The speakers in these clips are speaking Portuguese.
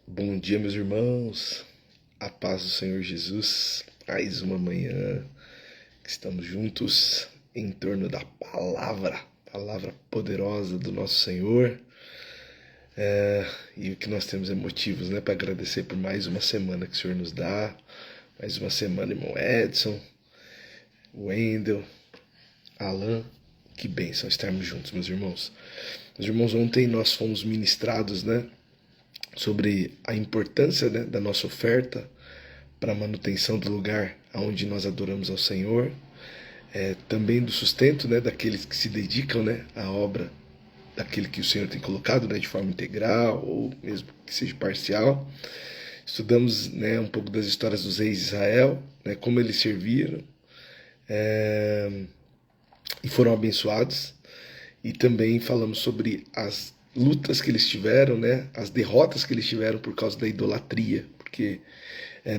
Bom dia, meus irmãos. A paz do Senhor Jesus. Mais uma manhã que estamos juntos em torno da palavra poderosa do nosso Senhor. E o que nós temos é motivos, né, para agradecer por mais uma semana que o Senhor nos dá. Mais uma semana, irmão Edson, Wendel, Alan. Que bênção estarmos juntos, meus irmãos. Meus irmãos, ontem nós fomos ministrados, né, sobre a importância, né, da nossa oferta para a manutenção do lugar onde nós adoramos ao Senhor, também do sustento, né, daqueles que se dedicam, né, à obra daquele que o Senhor tem colocado, né, de forma integral ou mesmo que seja parcial. Estudamos, né, um pouco das histórias dos reis de Israel, né, como eles serviram e foram abençoados. E também falamos sobre as lutas que eles tiveram, né, as derrotas que eles tiveram por causa da idolatria, porque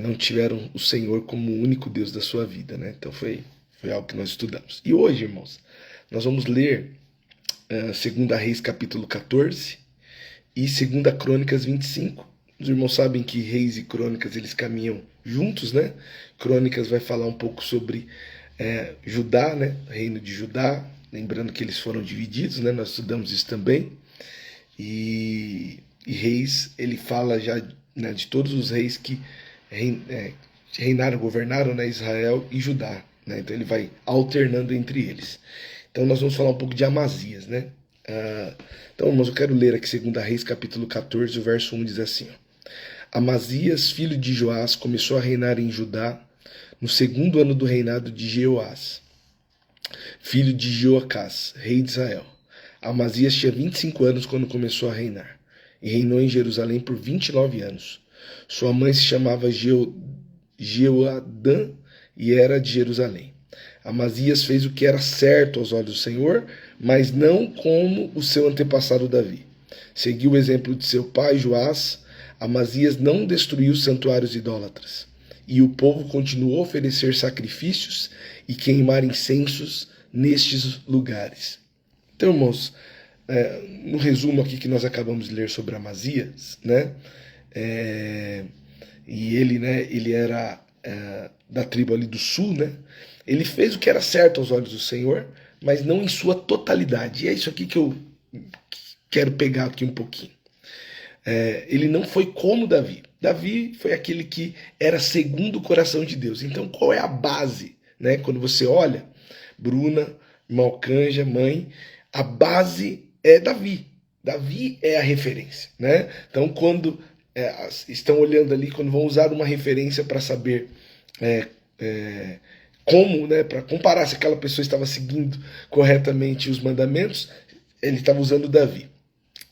não tiveram o Senhor como o único Deus da sua vida, né? Então foi algo que nós estudamos. E hoje, irmãos, nós vamos ler 2 Reis capítulo 14 e 2 Crônicas 25. Os irmãos sabem que Reis e Crônicas eles caminham juntos, né? Crônicas vai falar um pouco sobre Judá, né? Reino de Judá, lembrando que eles foram divididos, né? Nós estudamos isso também. E Reis, ele fala já, né, de todos os reis que reinaram, governaram, né, Israel e Judá, né? Então ele vai alternando entre eles. Então nós vamos falar um pouco de Amazias, né? Então, irmãos, eu quero ler aqui 2 Reis capítulo 14, o verso 1 diz assim: ó, Amazias, filho de Joás, começou a reinar em Judá no segundo ano do reinado de Jeoás, filho de Joacás, rei de Israel. Amazias tinha 25 anos quando começou a reinar, e reinou em Jerusalém por 29 anos. Sua mãe se chamava Jeoadã e era de Jerusalém. Amazias fez o que era certo aos olhos do Senhor, mas não como o seu antepassado Davi. Seguiu o exemplo de seu pai Joás. Amazias não destruiu os santuários idólatras, e o povo continuou a oferecer sacrifícios e queimar incensos nestes lugares. Então, irmãos, no resumo aqui que nós acabamos de ler sobre Amazias, né? E ele, né, ele era da tribo ali do sul, né? Ele fez o que era certo aos olhos do Senhor, mas não em sua totalidade. E é isso aqui que eu quero pegar aqui um pouquinho. Ele não foi como Davi. Davi foi aquele que era segundo o coração de Deus. Então, qual é a base, né? Quando você olha, Bruna, Malcanja, mãe, a base é Davi. Davi é a referência, né? Então, quando estão olhando ali, quando vão usar uma referência para saber como, né, para comparar se aquela pessoa estava seguindo corretamente os mandamentos, ele estava usando Davi.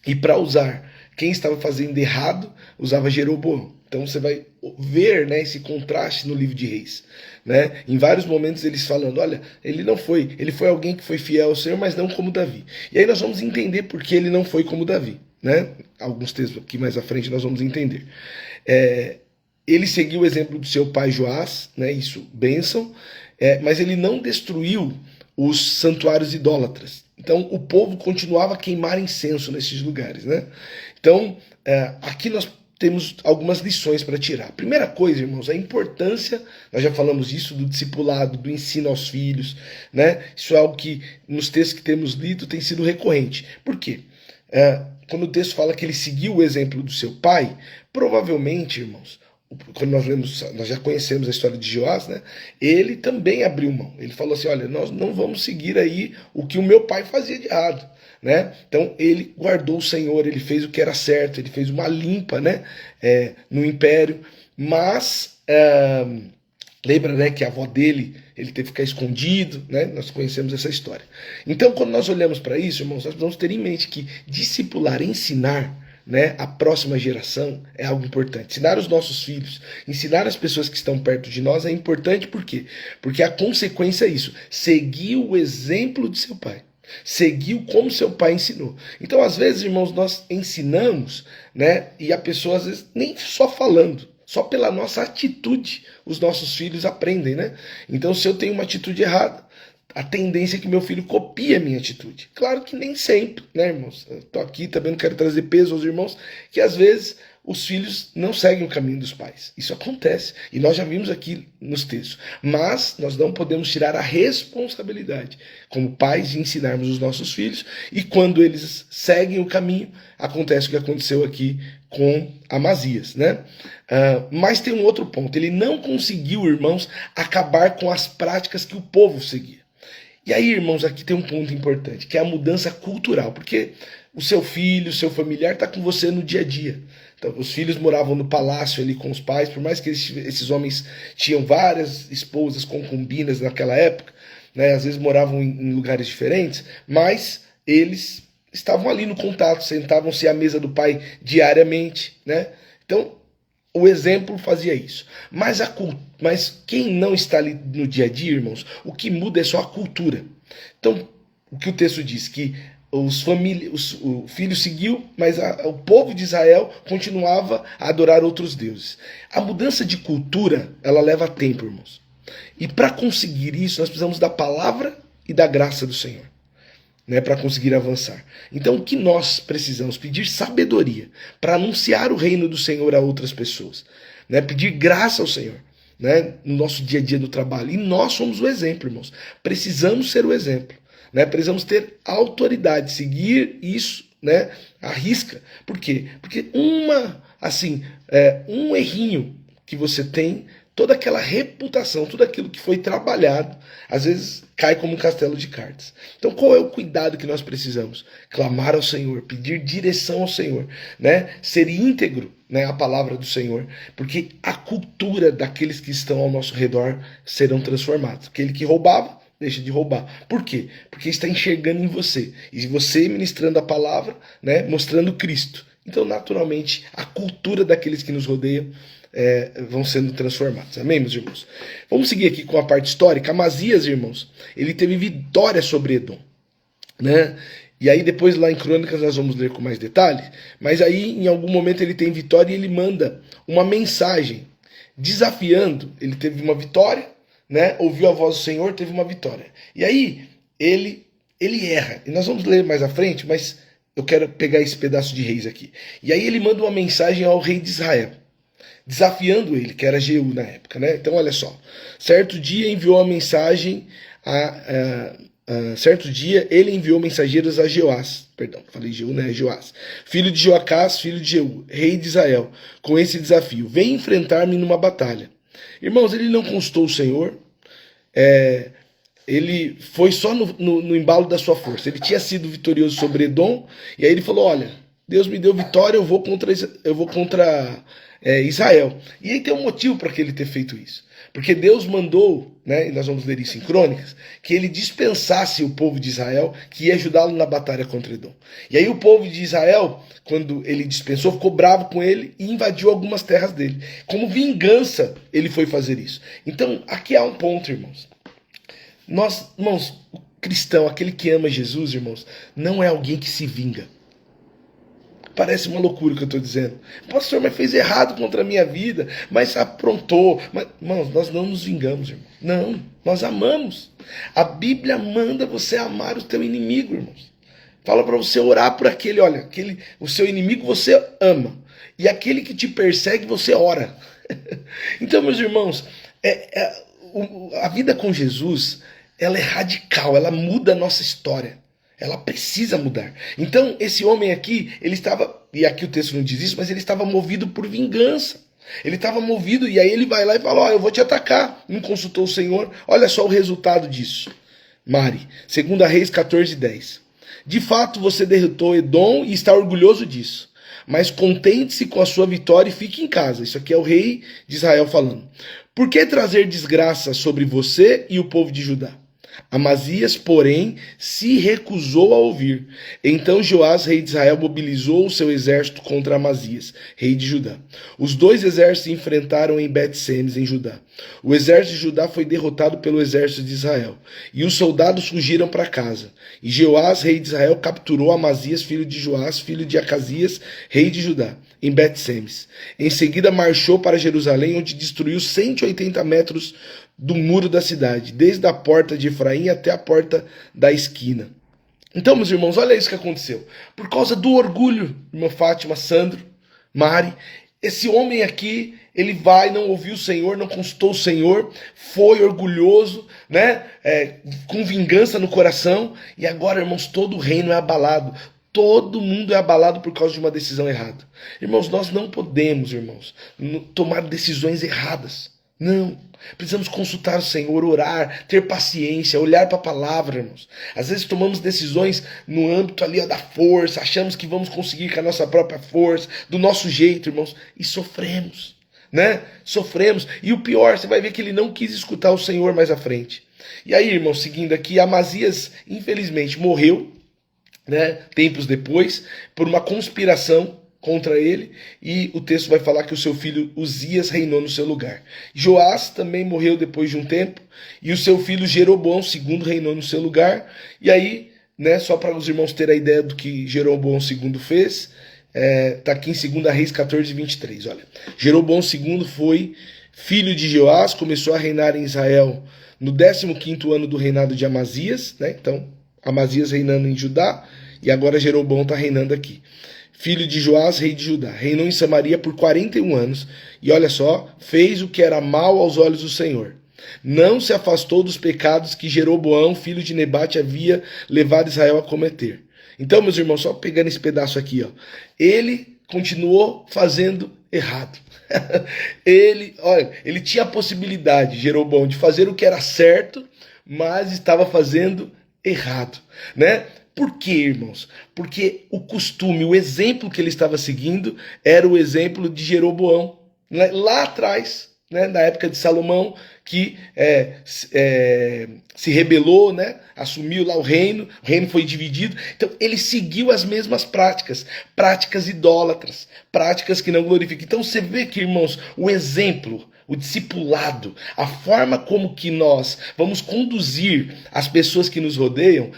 E para usar quem estava fazendo errado, usava Jeroboão. Então você vai ver, né, esse contraste no livro de Reis, né? Em vários momentos eles falando, olha, ele foi alguém que foi fiel ao Senhor, mas não como Davi. E aí nós vamos entender por que ele não foi como Davi, né? Alguns textos aqui mais à frente nós vamos entender. Ele seguiu o exemplo do seu pai Joás, né? Isso, bênção, mas ele não destruiu os santuários idólatras. Então o povo continuava a queimar incenso nesses lugares, né? Então aqui nós temos algumas lições para tirar. Primeira coisa, irmãos, a importância, nós já falamos disso, do discipulado, do ensino aos filhos, né? Isso é algo que nos textos que temos lido tem sido recorrente. Por quê? Quando o texto fala que ele seguiu o exemplo do seu pai, provavelmente, irmãos, quando nós já conhecemos a história de Joás, né? Ele também abriu mão. Ele falou assim, olha, nós não vamos seguir aí o que o meu pai fazia de errado, né? Então ele guardou o Senhor, ele fez o que era certo, ele fez uma limpa, né? No império, mas lembra, né, que a avó dele, ele teve que ficar escondido, né? Nós conhecemos essa história. Então, quando nós olhamos para isso, irmãos, nós precisamos ter em mente que discipular, ensinar, né, a próxima geração é algo importante. Ensinar os nossos filhos, ensinar as pessoas que estão perto de nós é importante, por quê? Porque a consequência é isso, seguir o exemplo de seu pai. Seguiu como seu pai ensinou. Então, às vezes, irmãos, nós ensinamos, né? E a pessoa, às vezes, nem só falando, só pela nossa atitude, os nossos filhos aprendem, né? Então, se eu tenho uma atitude errada, a tendência é que meu filho copie a minha atitude. Claro que nem sempre, né, irmãos? Estou aqui também, não quero trazer peso aos irmãos, que às vezes os filhos não seguem o caminho dos pais. Isso acontece. E nós já vimos aqui nos textos. Mas nós não podemos tirar a responsabilidade, como pais, de ensinarmos os nossos filhos. E quando eles seguem o caminho, acontece o que aconteceu aqui com Amazias, né? Mas tem um outro ponto. Ele não conseguiu, irmãos, acabar com as práticas que o povo seguia. E aí, irmãos, aqui tem um ponto importante, que é a mudança cultural. Porque o seu filho, o seu familiar está com você no dia a dia. Então, os filhos moravam no palácio ali com os pais, por mais que esses homens tinham várias esposas, concubinas naquela época, né, às vezes moravam em lugares diferentes, mas eles estavam ali no contato, sentavam-se à mesa do pai diariamente, né? Então, o exemplo fazia isso. Mas quem não está ali no dia a dia, irmãos, o que muda é só a cultura. Então, o que o texto diz? Que o filho seguiu, mas o povo de Israel continuava a adorar outros deuses. A mudança de cultura, ela leva tempo, irmãos. E para conseguir isso, nós precisamos da palavra e da graça do Senhor, né, para conseguir avançar. Então, o que nós precisamos? Pedir sabedoria para anunciar o reino do Senhor a outras pessoas, né? Pedir graça ao Senhor, né, no nosso dia a dia do trabalho. E nós somos o exemplo, irmãos. Precisamos ser o exemplo. Né, precisamos ter autoridade, seguir isso, né, à risca. Por quê? Porque um errinho que você tem, toda aquela reputação, tudo aquilo que foi trabalhado, às vezes cai como um castelo de cartas. Então, qual é o cuidado que nós precisamos? Clamar ao Senhor, pedir direção ao Senhor, né, ser íntegro, né, a palavra do Senhor, porque a cultura daqueles que estão ao nosso redor serão transformados. Aquele que roubava, deixa de roubar. Por quê? Porque está enxergando em você. E você ministrando a palavra, né, mostrando Cristo. Então, naturalmente, a cultura daqueles que nos rodeiam vão sendo transformados. Amém, meus irmãos? Vamos seguir aqui com a parte histórica. Amazias, irmãos, ele teve vitória sobre Edom, né? E aí depois lá em Crônicas nós vamos ler com mais detalhes. Mas aí em algum momento ele tem vitória e ele manda uma mensagem desafiando. Ele teve uma vitória, né? Ouviu a voz do Senhor, teve uma vitória. E aí ele erra. E nós vamos ler mais à frente, mas eu quero pegar esse pedaço de Reis aqui. E aí ele manda uma mensagem ao rei de Israel, desafiando ele, que era Jeú na época, né? Então olha só. Certo dia ele enviou mensageiros a Jeoás, perdão, falei Jeú, né? Joás, filho de Joacás, filho de Jeú, rei de Israel, com esse desafio: vem enfrentar-me numa batalha. Irmãos, ele não consultou o Senhor, ele foi só no embalo da sua força. Ele tinha sido vitorioso sobre Edom, e aí ele falou: olha, Deus me deu vitória, eu vou contra Israel. E aí tem um motivo para que ele ter feito isso. Porque Deus mandou, né, e nós vamos ler isso em Crônicas, que ele dispensasse o povo de Israel, que ia ajudá-lo na batalha contra Edom. E aí o povo de Israel, quando ele dispensou, ficou bravo com ele e invadiu algumas terras dele. Como vingança, ele foi fazer isso. Então, aqui há um ponto, irmãos. Nós, irmãos, o cristão, aquele que ama Jesus, irmãos, não é alguém que se vinga. Parece uma loucura o que eu estou dizendo. Pastor, mas fez errado contra a minha vida, mas aprontou. Mas, irmãos, nós não nos vingamos, irmão. Não, nós amamos. A Bíblia manda você amar o teu inimigo, irmãos. Fala para você orar por aquele, olha, o seu inimigo você ama. E aquele que te persegue, você ora. Então, meus irmãos, a vida com Jesus, ela é radical, ela muda a nossa história. Ela precisa mudar. Então, esse homem aqui, ele estava, e aqui o texto não diz isso, mas ele estava movido por vingança. Ele estava movido, e aí ele vai lá e fala: ó, eu vou te atacar. Não consultou o Senhor. Olha só o resultado disso. Mari, 2 Reis 14:10. De fato, você derrotou Edom e está orgulhoso disso. Mas contente-se com a sua vitória e fique em casa. Isso aqui é o rei de Israel falando. Por que trazer desgraça sobre você e o povo de Judá? Amazias, porém, se recusou a ouvir. Então Joás, rei de Israel, mobilizou o seu exército contra Amazias, rei de Judá. Os dois exércitos se enfrentaram em Bet-Semes, em Judá. O exército de Judá foi derrotado pelo exército de Israel, e os soldados fugiram para casa. E Joás, rei de Israel, capturou Amazias, filho de Joás, filho de Acasias, rei de Judá, em Bet-Semes. Em seguida marchou para Jerusalém, onde destruiu 180 metros do muro da cidade, desde a porta de Efraim até a porta da esquina. Então, meus irmãos, olha isso que aconteceu. Por causa do orgulho, irmã Fátima, Sandro, Mari, esse homem aqui, ele vai, não ouviu o Senhor, não consultou o Senhor, foi orgulhoso, né? Com vingança no coração, e agora, irmãos, todo o reino é abalado. Todo mundo é abalado por causa de uma decisão errada. Irmãos, nós não podemos, irmãos, tomar decisões erradas. Não. Precisamos consultar o Senhor, orar, ter paciência, olhar para a palavra, irmãos. Às vezes tomamos decisões no âmbito ali da força, achamos que vamos conseguir com a nossa própria força, do nosso jeito, irmãos, e sofremos, né? Sofremos. E o pior, você vai ver que ele não quis escutar o Senhor mais à frente. E aí, irmãos, seguindo aqui, Amazias, infelizmente, morreu, né, tempos depois, por uma conspiração contra ele, e o texto vai falar que o seu filho Uzias reinou no seu lugar. Joás também morreu depois de um tempo, e o seu filho Jeroboão II reinou no seu lugar. E aí, né, só para os irmãos terem a ideia do que Jeroboão II fez, tá aqui em 2 Reis 14, 23, olha. Jeroboão II foi filho de Joás, começou a reinar em Israel no 15º ano do reinado de Amazias, né, então Amazias reinando em Judá, e agora Jeroboão está reinando aqui. Filho de Joás, rei de Judá. Reinou em Samaria por 41 anos, e olha só, fez o que era mal aos olhos do Senhor. Não se afastou dos pecados que Jeroboão, filho de Nebate, havia levado Israel a cometer. Então, meus irmãos, só pegando esse pedaço aqui, ó, ele continuou fazendo errado. Ele tinha a possibilidade, Jeroboão, de fazer o que era certo, mas estava fazendo errado, né? Por quê, irmãos? Porque o costume, o exemplo que ele estava seguindo era o exemplo de Jeroboão, né? Lá atrás, né? Na época de Salomão, que se rebelou, né? Assumiu lá o reino foi dividido. Então ele seguiu as mesmas práticas, práticas idólatras, práticas que não glorificam. Então você vê que, irmãos, o exemplo, o discipulado, a forma como que nós vamos conduzir as pessoas que nos rodeiam,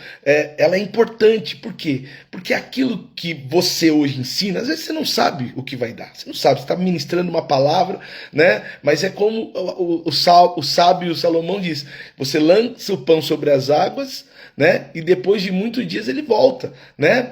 ela é importante. Por quê? Porque aquilo que você hoje ensina, às vezes você não sabe o que vai dar. Você não sabe, você está ministrando uma palavra, né? Mas é como o sábio Salomão diz, você lança o pão sobre as águas, né? E depois de muitos dias ele volta, né?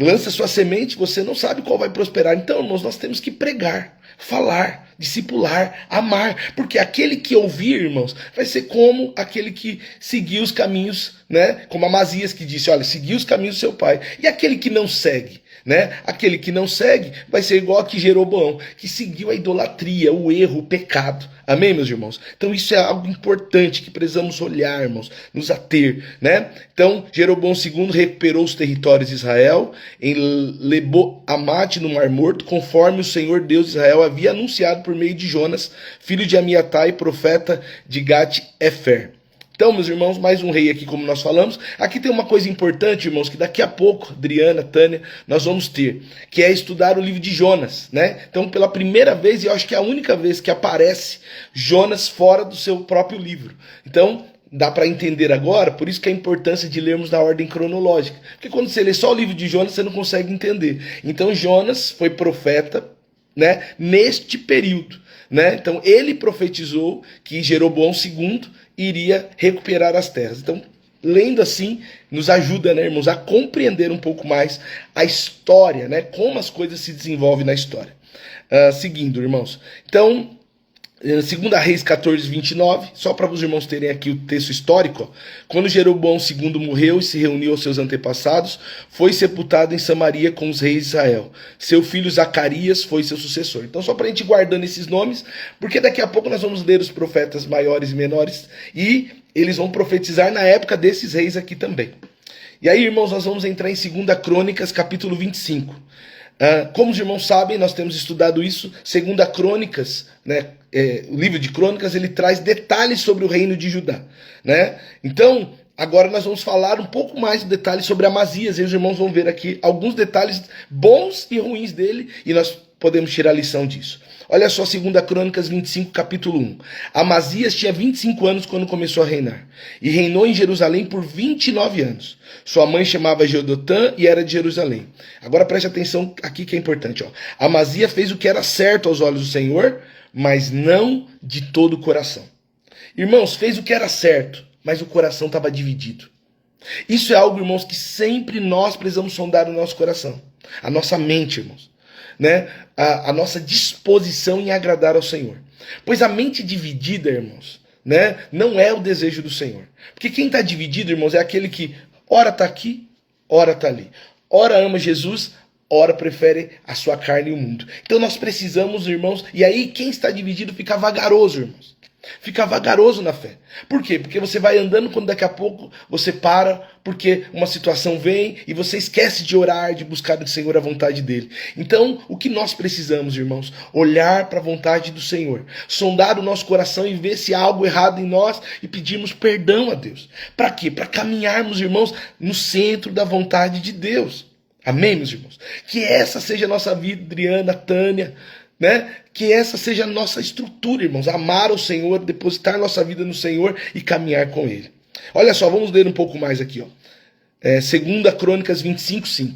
Lança sua semente, você não sabe qual vai prosperar. Então, irmãos, nós temos que pregar, falar, discipular, amar, porque aquele que ouvir, irmãos, vai ser como aquele que seguiu os caminhos, né? Como Amazias que disse, olha, seguiu os caminhos do seu pai. E aquele que não segue, né? Aquele que não segue vai ser igual a que Jeroboão, que seguiu a idolatria, o erro, o pecado. Amém, meus irmãos? Então isso é algo importante que precisamos olhar, irmãos, nos ater, né? Então, Jeroboão II recuperou os territórios de Israel em Lebo-Amate, no Mar Morto, conforme o Senhor Deus de Israel havia anunciado por meio de Jonas, filho de Amiatai, profeta de Gat-Efer. Então, meus irmãos, mais um rei aqui, como nós falamos. Aqui tem uma coisa importante, irmãos, que daqui a pouco, Adriana, Tânia, nós vamos ter, que é estudar o livro de Jonas, né? Então, pela primeira vez, e eu acho que é a única vez que aparece Jonas fora do seu próprio livro. Então, dá para entender agora, por isso que a importância de lermos na ordem cronológica. Porque quando você lê só o livro de Jonas, você não consegue entender. Então, Jonas foi profeta, né, neste período, né? Então, ele profetizou que Jeroboão II iria recuperar as terras. Então, lendo assim, nos ajuda, né, irmãos, a compreender um pouco mais a história, né, como as coisas se desenvolvem na história. Seguindo, irmãos. Então, 2 Reis 14, 29, só para os irmãos terem aqui o texto histórico, ó. Quando Jeroboão II morreu e se reuniu aos seus antepassados, foi sepultado em Samaria com os reis de Israel. Seu filho Zacarias foi seu sucessor. Então, só para a gente ir guardando esses nomes, porque daqui a pouco nós vamos ler os profetas maiores e menores, e eles vão profetizar na época desses reis aqui também. E aí, irmãos, nós vamos entrar em 2 Crônicas, capítulo 25. Como os irmãos sabem, nós temos estudado isso, 2 Crônicas, né? O livro de Crônicas, ele traz detalhes sobre o reino de Judá, né? Então, agora nós vamos falar um pouco mais de detalhes sobre Amazias, e os irmãos vão ver aqui alguns detalhes bons e ruins dele, e nós podemos tirar a lição disso. Olha só, 2 Crônicas 25, capítulo 1. Amazias tinha 25 anos quando começou a reinar, e reinou em Jerusalém por 29 anos. Sua mãe chamava Jeodotã e era de Jerusalém. Agora preste atenção aqui que é importante. Ó. Amazias fez o que era certo aos olhos do Senhor, mas não de todo o coração. Irmãos, fez o que era certo, mas o coração estava dividido. Isso é algo, irmãos, que sempre nós precisamos sondar no nosso coração. A nossa mente, irmãos. né, a nossa disposição em agradar ao Senhor. Pois a mente dividida, irmãos, né, não é o desejo do Senhor. Porque quem está dividido, irmãos, é aquele que ora está aqui, ora está ali. Ora ama Jesus, ora prefere a sua carne e o mundo. Então nós precisamos, irmãos, e aí quem está dividido fica vagaroso, irmãos. Fica vagaroso na fé. Por quê? Porque você vai andando quando daqui a pouco você para, porque uma situação vem e você esquece de orar, de buscar do Senhor a vontade dele. Então, o que nós precisamos, irmãos? Olhar para a vontade do Senhor, sondar o nosso coração e ver se há algo errado em nós e pedirmos perdão a Deus. Para quê? Para caminharmos, irmãos, no centro da vontade de Deus. Amém, meus irmãos? Que essa seja a nossa vida, Adriana, Tânia, né? Que essa seja a nossa estrutura, irmãos. Amar o Senhor, depositar nossa vida no Senhor e caminhar com Ele. Olha só, vamos ler um pouco mais aqui, ó. 2 Crônicas 25:5.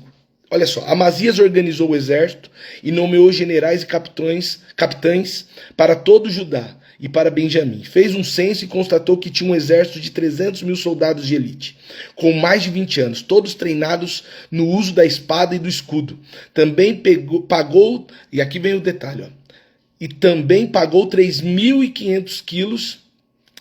Olha só, Amazias organizou o exército e nomeou generais e capitães para todo Judá e para Benjamim. Fez um censo e constatou que tinha um exército de 300 mil soldados de elite, com mais de 20 anos, todos treinados no uso da espada e do escudo. Também pagou, e aqui vem o detalhe, ó, e também pagou 3.500 quilos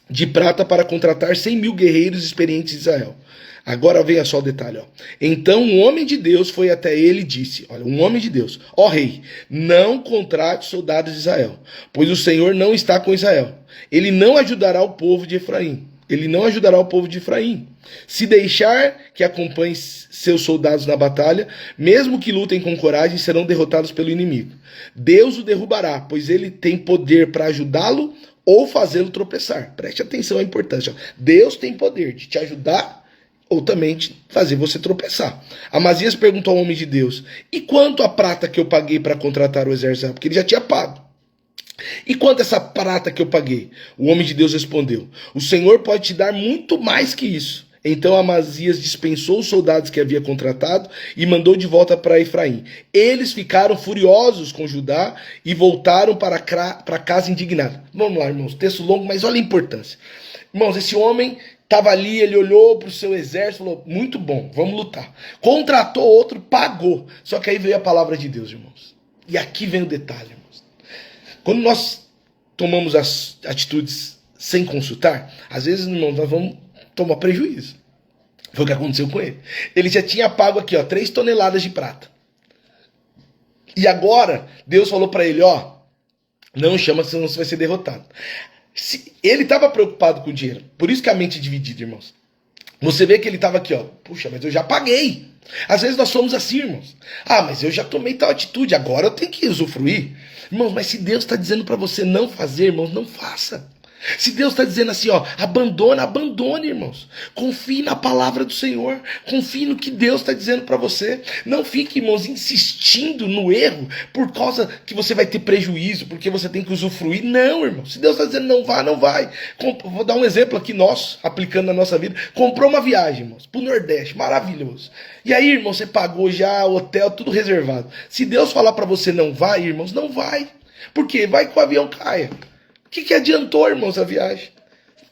de prata para contratar 100 mil guerreiros experientes de Israel. Agora venha só o detalhe, ó. Então um homem de Deus foi até ele e disse, olha, um homem de Deus, ó rei, não contrate soldados de Israel, pois o Senhor não está com Israel. Ele não ajudará o povo de Efraim. Ele não ajudará o povo de Efraim. Se deixar que acompanhe seus soldados na batalha, mesmo que lutem com coragem, serão derrotados pelo inimigo. Deus o derrubará, pois ele tem poder para ajudá-lo ou fazê-lo tropeçar. Preste atenção à importância. Deus tem poder de te ajudar ou também fazer você tropeçar. Amazias perguntou ao homem de Deus, e quanto a prata que eu paguei para contratar o exército? Porque ele já tinha pago. E quanto essa prata que eu paguei? O homem de Deus respondeu, o Senhor pode te dar muito mais que isso. Então Amazias dispensou os soldados que havia contratado e mandou de volta para Efraim. Eles ficaram furiosos com Judá e voltaram para casa indignados. Vamos lá, irmãos, texto longo, mas olha a importância. Irmãos, esse homem estava ali, ele olhou para o seu exército e falou, muito bom, vamos lutar. Contratou outro, pagou. Só que aí veio a palavra de Deus, irmãos. E aqui vem o detalhe, irmãos. Quando nós tomamos as atitudes sem consultar, às vezes, irmãos, nós vamos tomar prejuízo. Foi o que aconteceu com ele. Ele já tinha pago aqui, ó, 3 toneladas de prata. E agora, Deus falou para ele, ó, não chama, senão você vai ser derrotado. Ele estava preocupado com o dinheiro. Por isso que a mente é dividida, irmãos. Você vê que ele estava aqui, ó. Puxa, mas eu já paguei. Às vezes nós somos assim, irmãos. Ah, mas eu já tomei tal atitude, agora eu tenho que usufruir. Irmãos, mas se Deus está dizendo para você não fazer, irmãos, não faça. Se Deus está dizendo assim, ó, abandone, irmãos. Confie na palavra do Senhor. Confie no que Deus está dizendo para você. Não fique, irmãos, insistindo no erro por causa que você vai ter prejuízo, porque você tem que usufruir. Não, irmãos. Se Deus está dizendo não vá, não vai. Vou dar um exemplo aqui nosso, aplicando na nossa vida. Comprou uma viagem, irmãos, para o Nordeste, maravilhoso. E aí, irmão, você pagou já o hotel, tudo reservado. Se Deus falar para você não vai, irmãos, não vai. Por quê? Vai que o avião caia. O que adiantou, irmãos, a viagem?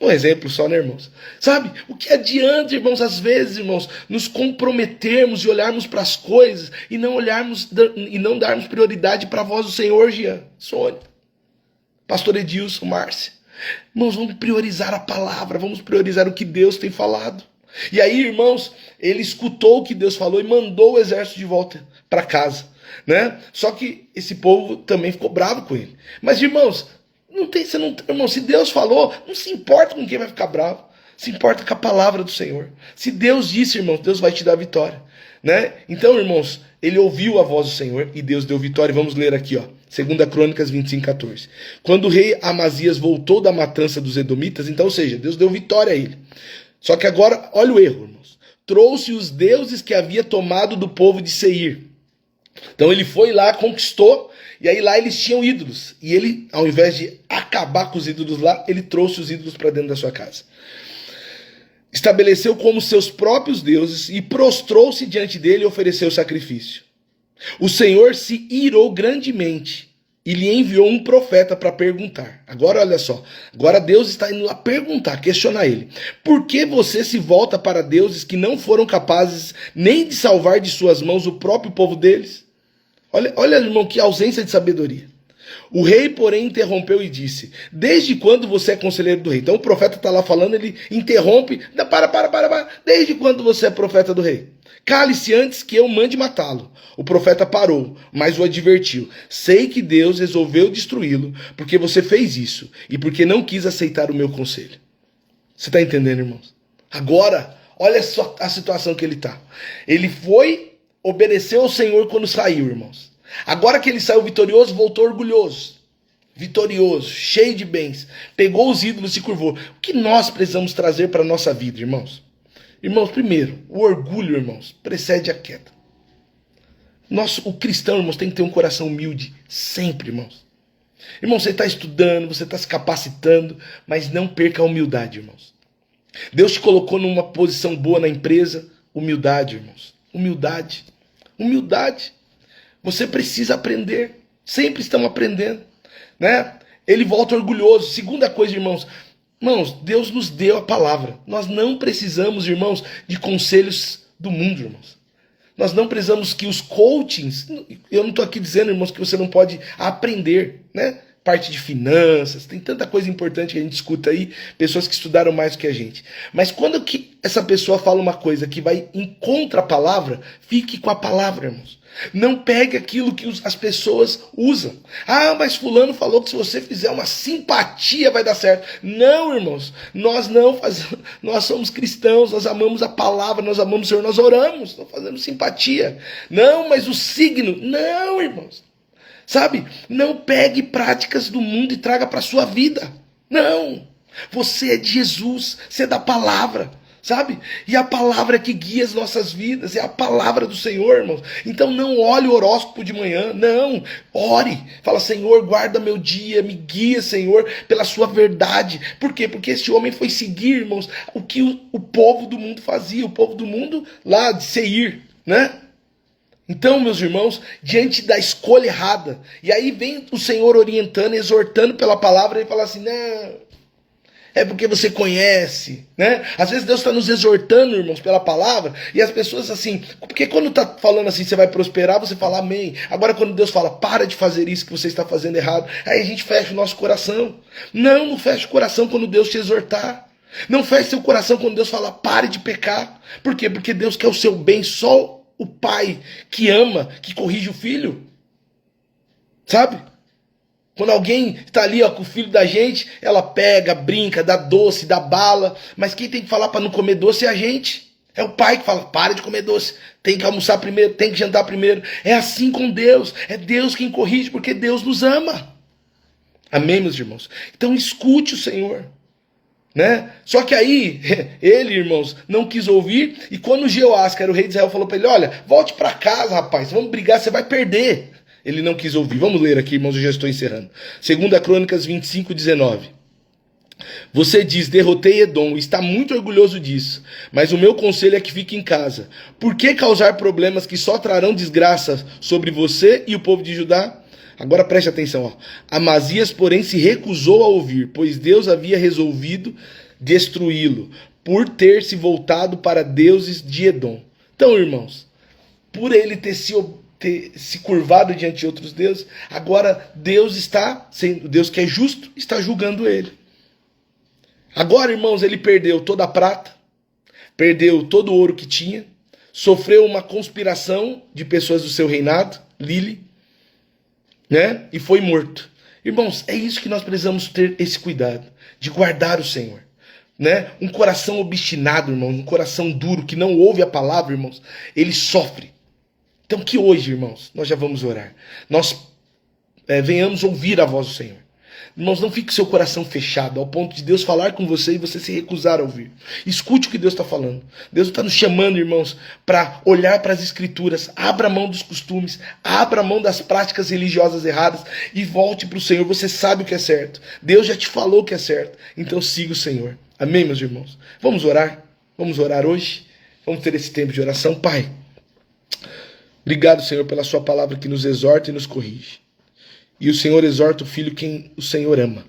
Um exemplo só, né, irmãos? Sabe? O que adianta, irmãos, às vezes, irmãos, nos comprometermos e olharmos para as coisas e não darmos prioridade para a voz do Senhor, Jean, Sônia, Pastor Edilson, Márcia. Irmãos, vamos priorizar a palavra, vamos priorizar o que Deus tem falado. E aí, irmãos, ele escutou o que Deus falou e mandou o exército de volta para casa, né? Só que esse povo também ficou bravo com ele. Mas, irmãos, irmão, se Deus falou, não se importa com quem vai ficar bravo. Se importa com a palavra do Senhor. Se Deus disse, irmãos, Deus vai te dar vitória, né? Então, irmãos, ele ouviu a voz do Senhor e Deus deu vitória. Vamos ler aqui, ó, 2 Crônicas 25:14. Quando o rei Amazias voltou da matança dos edomitas, então, ou seja, Deus deu vitória a ele. Só que agora, olha o erro, irmãos. Trouxe os deuses que havia tomado do povo de Seir. Então ele foi lá, conquistou, e aí lá eles tinham ídolos. E ele, ao invés de acabar com os ídolos lá, ele trouxe os ídolos para dentro da sua casa. Estabeleceu como seus próprios deuses e prostrou-se diante dele e ofereceu sacrifício. O Senhor se irou grandemente e lhe enviou um profeta para perguntar. Agora olha só, agora Deus está indo lá perguntar, questionar ele. Por que você se volta para deuses que não foram capazes nem de salvar de suas mãos o próprio povo deles? Olha, irmão, que ausência de sabedoria. O rei, porém, interrompeu e disse: desde quando você é conselheiro do rei? Então o profeta está lá falando, ele interrompe. Para. Desde quando você é profeta do rei? Cale-se antes que eu mande matá-lo. O profeta parou, mas o advertiu: sei que Deus resolveu destruí-lo porque você fez isso e porque não quis aceitar o meu conselho. Você está entendendo, irmãos? Agora, olha só a situação que ele está. Ele foi, obedeceu ao Senhor quando saiu, irmãos. Agora que ele saiu vitorioso, voltou orgulhoso. Vitorioso, cheio de bens. Pegou os ídolos e se curvou. O que nós precisamos trazer para a nossa vida, irmãos? Irmãos, primeiro, o orgulho, irmãos, precede a queda. O cristão, irmãos, tem que ter um coração humilde. Sempre, irmãos. Irmão, você está estudando, você está se capacitando, mas não perca a humildade, irmãos. Deus te colocou numa posição boa na empresa. Humildade, irmãos. Humildade. Humildade. Você precisa aprender. Sempre estamos aprendendo, né? Ele volta orgulhoso. Segunda coisa, irmãos. Irmãos, Deus nos deu a palavra. Nós não precisamos, irmãos, de conselhos do mundo, irmãos. Nós não precisamos que os coachings... Eu não estou aqui dizendo, irmãos, que você não pode aprender, né? Parte de finanças, tem tanta coisa importante que a gente escuta aí, pessoas que estudaram mais do que a gente. Mas quando que essa pessoa fala uma coisa que vai em contra a palavra, fique com a palavra, irmãos. Não pegue aquilo que as pessoas usam. Ah, mas fulano falou que se você fizer uma simpatia vai dar certo. Não, irmãos, nós não fazemos, nós somos cristãos, nós amamos a palavra, nós amamos o Senhor, nós oramos, não fazemos simpatia. Não, mas o signo, não, irmãos. Sabe? Não pegue práticas do mundo e traga para a sua vida. Não. Você é de Jesus, você é da palavra, sabe? E a palavra é que guia as nossas vidas, é a palavra do Senhor, irmãos. Então não olhe o horóscopo de manhã, não. Ore. Fala: Senhor, guarda meu dia, me guia, Senhor, pela sua verdade. Por quê? Porque esse homem foi seguir, irmãos, o que o povo do mundo fazia. O povo do mundo lá de Seir, né? Então, meus irmãos, diante da escolha errada, e aí vem o Senhor orientando, exortando pela palavra, e fala assim: não, é porque você conhece, né? Às vezes Deus está nos exortando, irmãos, pela palavra, e as pessoas assim, porque quando está falando assim, você vai prosperar, você fala amém. Agora quando Deus fala: para de fazer isso que você está fazendo errado, aí a gente fecha o nosso coração. Não fecha o coração quando Deus te exortar. Não feche seu coração quando Deus fala: pare de pecar. Por quê? Porque Deus quer o seu bem. Só o pai que ama, que corrige o filho. Sabe? Quando alguém está ali, ó, com o filho da gente, ela pega, brinca, dá doce, dá bala. Mas quem tem que falar para não comer doce é a gente. É o pai que fala: para de comer doce. Tem que almoçar primeiro, tem que jantar primeiro. É assim com Deus. É Deus quem corrige, porque Deus nos ama. Amém, meus irmãos? Então escute o Senhor. Né? Só que aí, ele, irmãos, não quis ouvir. E quando Jeoás, que era o rei de Israel, falou para ele: olha, volte para casa, rapaz, vamos brigar, você vai perder. Ele não quis ouvir. Vamos ler aqui, irmãos, eu já estou encerrando. 2 Crônicas 25:19. Você diz: derrotei Edom, está muito orgulhoso disso, mas o meu conselho é que fique em casa. Por que causar problemas que só trarão desgraça sobre você e o povo de Judá? Agora preste atenção, ó. Amazias, porém, se recusou a ouvir, pois Deus havia resolvido destruí-lo, por ter se voltado para deuses de Edom. Então, irmãos, por ele ter se curvado diante de outros deuses, agora Deus está sendo, Deus que é justo, está julgando ele. Agora, irmãos, ele perdeu toda a prata, perdeu todo o ouro que tinha, sofreu uma conspiração de pessoas do seu reinado, Lili, né? E foi morto. Irmãos, é isso que nós precisamos ter, esse cuidado de guardar o Senhor, né? Um coração obstinado, irmãos, um coração duro que não ouve a palavra, irmãos, ele sofre. Então que hoje, irmãos, nós já vamos orar, nós venhamos ouvir a voz do Senhor. Irmãos, não fique seu coração fechado ao ponto de Deus falar com você e você se recusar a ouvir. Escute o que Deus está falando. Deus está nos chamando, irmãos, para olhar para as Escrituras. Abra mão dos costumes, abra mão das práticas religiosas erradas e volte para o Senhor. Você sabe o que é certo. Deus já te falou o que é certo. Então siga o Senhor. Amém, meus irmãos? Vamos orar? Vamos orar hoje? Vamos ter esse tempo de oração. Pai, obrigado, Senhor, pela sua palavra que nos exorta e nos corrige. E o Senhor exorta o filho quem o Senhor ama.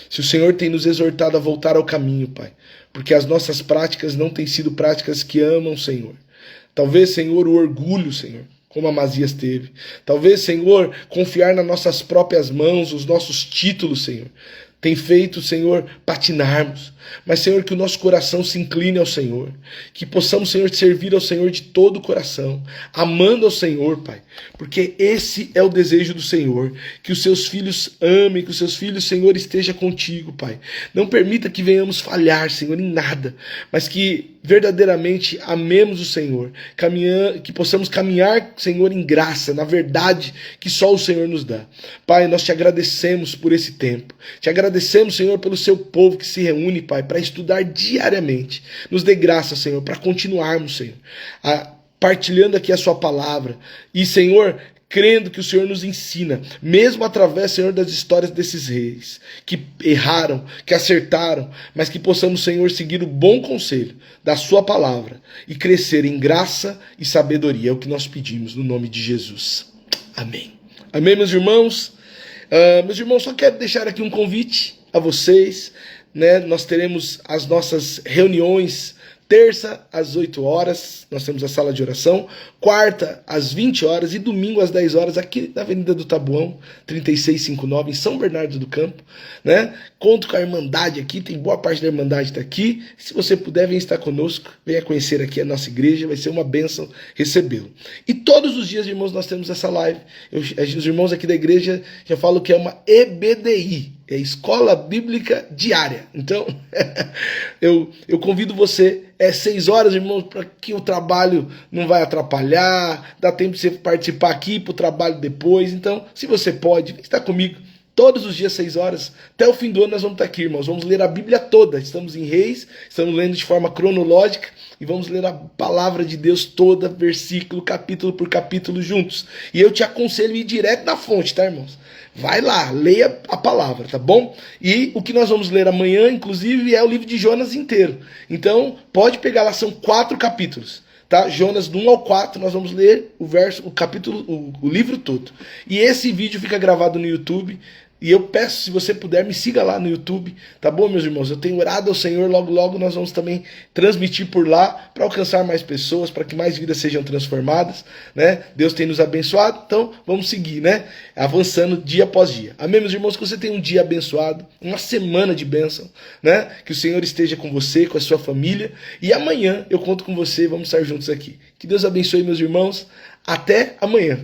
Se o Senhor tem nos exortado a voltar ao caminho, Pai, porque as nossas práticas não têm sido práticas que amam o Senhor. Talvez, Senhor, o orgulho, Senhor, como Amazias teve. Talvez, Senhor, confiar nas nossas próprias mãos, os nossos títulos, Senhor, tem feito, Senhor, patinarmos. Mas, Senhor, que o nosso coração se incline ao Senhor. Que possamos, Senhor, servir ao Senhor de todo o coração. Amando ao Senhor, Pai. Porque esse é o desejo do Senhor. Que os seus filhos amem, que os seus filhos, Senhor, esteja contigo, Pai. Não permita que venhamos falhar, Senhor, em nada. Mas que verdadeiramente amemos o Senhor. Que possamos caminhar, Senhor, em graça, na verdade que só o Senhor nos dá. Pai, nós te agradecemos por esse tempo. Te agradecemos, Senhor, pelo seu povo que se reúne, Pai, para estudar diariamente. Nos dê graça, Senhor, para continuarmos, Senhor, partilhando aqui a sua palavra. E, Senhor, crendo que o Senhor nos ensina, mesmo através, Senhor, das histórias desses reis, que erraram, que acertaram, mas que possamos, Senhor, seguir o bom conselho da sua palavra e crescer em graça e sabedoria. É o que nós pedimos no nome de Jesus. Amém. Amém, meus irmãos? Meus irmãos, só quero deixar aqui um convite a vocês, né? Nós teremos as nossas reuniões terça às 8 horas, nós temos a sala de oração, quarta às 20 horas e domingo às 10 horas aqui na Avenida do Tabuão, 3659, em São Bernardo do Campo, né? Conto com a Irmandade aqui, tem boa parte da Irmandade está aqui. Se você puder, venha estar conosco, venha conhecer aqui a nossa igreja, vai ser uma bênção recebê-lo. E todos os dias, irmãos, nós temos essa live. Os irmãos aqui da igreja já falam que é uma EBDI, é Escola Bíblica Diária. Então, eu convido você, 6 horas, irmãos, para que o trabalho não vai atrapalhar, dá tempo de você participar aqui para o trabalho depois. Então, se você pode, está comigo todos os dias, 6 horas, até o fim do ano nós vamos estar aqui, irmãos. Vamos ler a Bíblia toda, estamos em Reis, estamos lendo de forma cronológica e vamos ler a palavra de Deus toda, versículo, capítulo por capítulo juntos. E eu te aconselho a ir direto na fonte, tá, irmãos? Vai lá, leia a palavra, tá bom? E o que nós vamos ler amanhã, inclusive, é o livro de Jonas inteiro. Então, pode pegar lá, são 4 capítulos, tá? Jonas do 1 ao 4, nós vamos ler o capítulo, o livro todo. E esse vídeo fica gravado no YouTube. E eu peço, se você puder, me siga lá no YouTube, tá bom, meus irmãos? Eu tenho orado ao Senhor, logo, logo nós vamos também transmitir por lá, para alcançar mais pessoas, para que mais vidas sejam transformadas, né? Deus tem nos abençoado, então vamos seguir, né? Avançando dia após dia. Amém, meus irmãos? Que você tenha um dia abençoado, uma semana de bênção, né? Que o Senhor esteja com você, com a sua família, e amanhã eu conto com você, vamos estar juntos aqui. Que Deus abençoe, meus irmãos. Até amanhã.